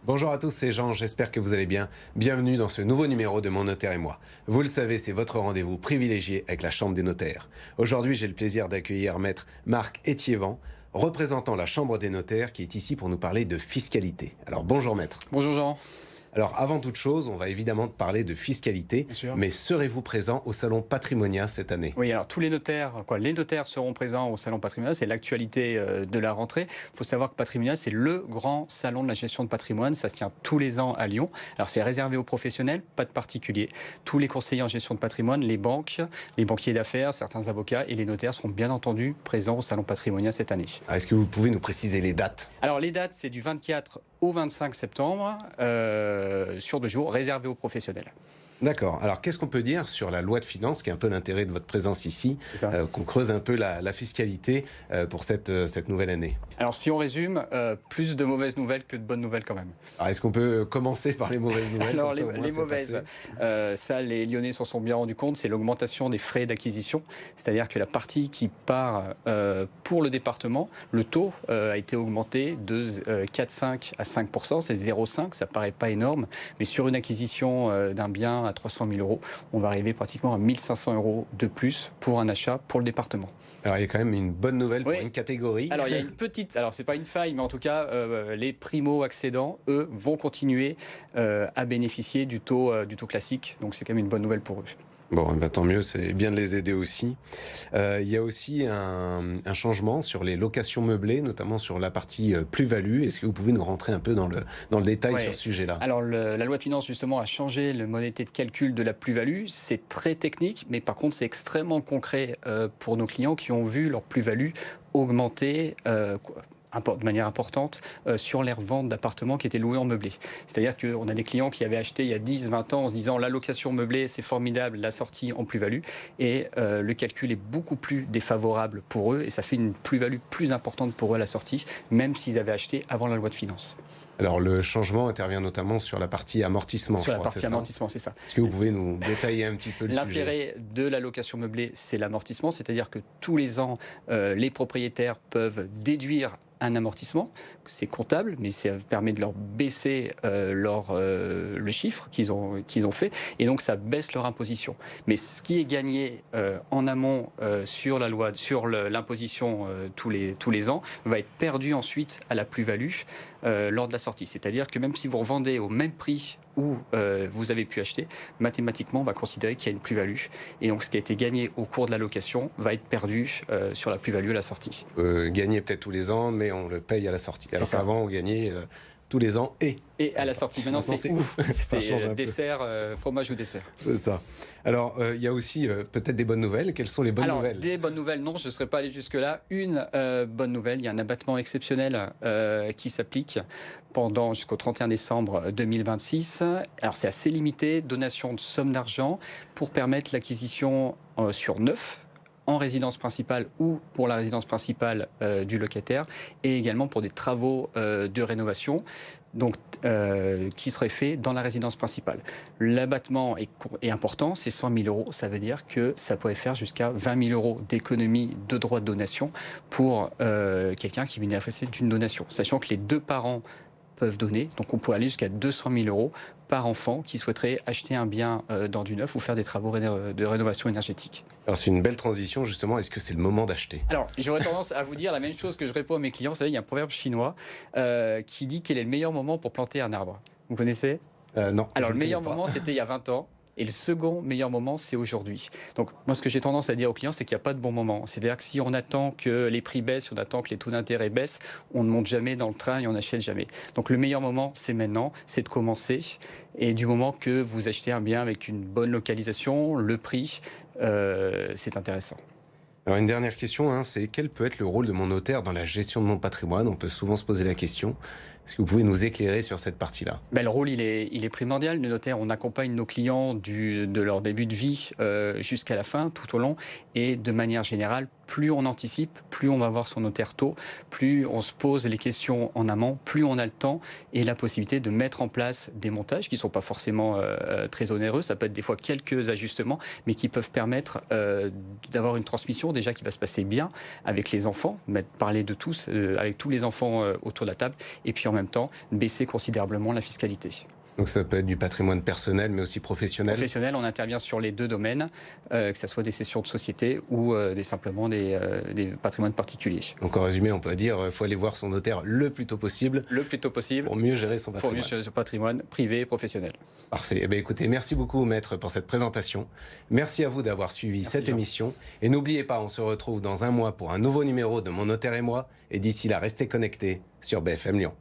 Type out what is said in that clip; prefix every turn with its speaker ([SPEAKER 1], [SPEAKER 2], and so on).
[SPEAKER 1] Bonjour à tous, c'est Jean, j'espère que vous allez bien. Bienvenue dans ce nouveau numéro de Mon Notaire et moi. Vous le savez, c'est votre rendez-vous privilégié avec la Chambre des notaires. Aujourd'hui, j'ai le plaisir d'accueillir Maître Marc Étiévent, représentant la Chambre des notaires, qui est ici pour nous parler de fiscalité. Alors bonjour Maître.
[SPEAKER 2] Bonjour Jean.
[SPEAKER 1] Alors avant toute chose, on va évidemment parler de fiscalité,
[SPEAKER 2] Bien sûr.
[SPEAKER 1] mais serez-vous présent au Salon Patrimonia cette année?
[SPEAKER 2] Oui, alors tous les notaires, les notaires seront présents au Salon Patrimonia, c'est l'actualité de la rentrée. Il faut savoir que Patrimonia, c'est le grand salon de la gestion de patrimoine, ça se tient tous les ans à Lyon. Alors c'est réservé aux professionnels, pas de particuliers. Tous les conseillers en gestion de patrimoine, les banques, les banquiers d'affaires, certains avocats et les notaires seront bien entendu présents au Salon Patrimonia cette année.
[SPEAKER 1] Alors, est-ce que vous pouvez nous préciser les dates?
[SPEAKER 2] Alors les dates, c'est du 24 au 25 septembre, sur 2 jours, réservés aux professionnels.
[SPEAKER 1] D'accord. Alors, qu'est-ce qu'on peut dire sur la loi de finances, qui est un peu l'intérêt de votre présence ici, qu'on creuse un peu la fiscalité pour cette nouvelle année?
[SPEAKER 2] Alors, si on résume, plus de mauvaises nouvelles que de bonnes nouvelles quand même.
[SPEAKER 1] Alors, est-ce qu'on peut commencer par les mauvaises nouvelles?
[SPEAKER 2] Alors, les mauvaises, ça, les Lyonnais s'en sont bien rendus compte, c'est l'augmentation des frais d'acquisition. C'est-à-dire que la partie qui part pour le département, le taux a été augmenté de 4,5 à 5%. C'est 0,5, ça paraît pas énorme. Mais sur une acquisition d'un bien à 300 000 euros, on va arriver pratiquement à 1 500 euros de plus pour un achat pour le département.
[SPEAKER 1] Alors, il y a quand même une bonne nouvelle pour une catégorie.
[SPEAKER 2] Alors, il y a une petite... Alors, c'est pas une faille, mais en tout cas, les primo-accédants, eux, vont continuer à bénéficier du taux classique. Donc, c'est quand même une bonne nouvelle pour eux.
[SPEAKER 1] Bon, ben, tant mieux, c'est bien de les aider aussi. Il y a aussi un changement sur les locations meublées, notamment sur la partie plus-value. Est-ce que vous pouvez nous rentrer un peu dans le détail sur ce sujet-là?
[SPEAKER 2] Alors, la loi de finances, justement, a changé le modalité de calcul de la plus-value. C'est très technique, mais par contre, c'est extrêmement concret pour nos clients qui ont vu leur plus-value augmenter de manière importante sur les reventes d'appartements qui étaient loués en meublé. C'est-à-dire qu'on a des clients qui avaient acheté il y a 10-20 ans en se disant la location meublée c'est formidable, la sortie en plus-value, et le calcul est beaucoup plus défavorable pour eux et ça fait une plus-value plus importante pour eux à la sortie, même s'ils avaient acheté avant la loi de finances.
[SPEAKER 1] Alors, le changement intervient notamment sur la partie amortissement.
[SPEAKER 2] Sur la partie amortissement, c'est ça.
[SPEAKER 1] Est-ce que vous pouvez nous détailler un petit peu le sujet?
[SPEAKER 2] L'intérêt de la location meublée, c'est l'amortissement, c'est-à-dire que tous les ans, les propriétaires peuvent déduire un amortissement, c'est comptable, mais ça permet de leur baisser le chiffre qu'ils ont fait, et donc ça baisse leur imposition. Mais ce qui est gagné en amont sur l'imposition tous les ans va être perdu ensuite à la plus-value lors de la sortie. C'est-à-dire que même si vous revendez au même prix où vous avez pu acheter, mathématiquement, on va considérer qu'il y a une plus-value. Et donc, ce qui a été gagné au cours de la location va être perdu sur la plus-value à la sortie.
[SPEAKER 1] Gagner peut-être tous les ans, mais on le paye à la sortie. Alors qu'avant, on gagnait tous les ans et
[SPEAKER 2] à la sortie. Maintenant, c'est ouf. C'est dessert, fromage ou dessert.
[SPEAKER 1] C'est ça. Alors, il y a aussi peut-être des bonnes nouvelles. Quelles sont les bonnes nouvelles?
[SPEAKER 2] Des bonnes nouvelles, non, je ne serais pas allé jusque-là. Une bonne nouvelle, il y a un abattement exceptionnel qui s'applique jusqu'au 31 décembre 2026. Alors, c'est assez limité, donation de somme d'argent pour permettre l'acquisition sur neuf, en résidence principale ou pour la résidence principale du locataire, et également pour des travaux de rénovation qui seraient faits dans la résidence principale. L'abattement est important, c'est 100 000 euros. Ça veut dire que ça pourrait faire jusqu'à 20 000 euros d'économie de droits de donation pour quelqu'un qui bénéficie d'une donation. Sachant que les deux parents peuvent donner, donc on peut aller jusqu'à 200 000 euros par enfant qui souhaiterait acheter un bien dans du neuf ou faire des travaux de rénovation énergétique.
[SPEAKER 1] Alors c'est une belle transition justement, est-ce que c'est le moment d'acheter?
[SPEAKER 2] Alors j'aurais tendance à vous dire la même chose que je réponds à mes clients. Vous savez, il y a un proverbe chinois qui dit quel est le meilleur moment pour planter un arbre. Vous connaissez?
[SPEAKER 1] Non.
[SPEAKER 2] Alors le meilleur moment c'était il y a 20 ans. Et le second meilleur moment, c'est aujourd'hui. Donc, moi, ce que j'ai tendance à dire aux clients, c'est qu'il n'y a pas de bon moment. C'est-à-dire que si on attend que les prix baissent, si on attend que les taux d'intérêt baissent, on ne monte jamais dans le train et on n'achète jamais. Donc, le meilleur moment, c'est maintenant, c'est de commencer. Et du moment que vous achetez un bien avec une bonne localisation, le prix, c'est intéressant.
[SPEAKER 1] Alors, une dernière question, c'est quel peut être le rôle de mon notaire dans la gestion de mon patrimoine? On peut souvent se poser la question. Est-ce que vous pouvez nous éclairer sur cette partie-là?
[SPEAKER 2] Le rôle, il est primordial. Le notaire, on accompagne nos clients de leur début de vie jusqu'à la fin, tout au long. Et de manière générale, plus on anticipe, plus on va voir son notaire tôt, plus on se pose les questions en amont, plus on a le temps et la possibilité de mettre en place des montages qui ne sont pas forcément très onéreux. Ça peut être des fois quelques ajustements, mais qui peuvent permettre d'avoir une transmission déjà qui va se passer bien avec les enfants, parler de tous, avec tous les enfants autour de la table, et puis en même temps baisser considérablement la fiscalité.
[SPEAKER 1] Donc ça peut être du patrimoine personnel, mais aussi professionnel.
[SPEAKER 2] Professionnel, on intervient sur les deux domaines, que ce soit des cessions de société ou simplement des patrimoines particuliers.
[SPEAKER 1] Donc en résumé, on peut dire qu'il faut aller voir son notaire le plus tôt possible.
[SPEAKER 2] Le plus tôt possible.
[SPEAKER 1] Pour mieux gérer son patrimoine.
[SPEAKER 2] Pour mieux gérer son patrimoine privé et professionnel.
[SPEAKER 1] Parfait. Eh bien, écoutez, merci beaucoup, Maître, pour cette présentation. Merci à vous d'avoir suivi cette émission. Et n'oubliez pas, on se retrouve dans un mois pour un nouveau numéro de Mon Notaire et moi. Et d'ici là, restez connectés sur BFM Lyon.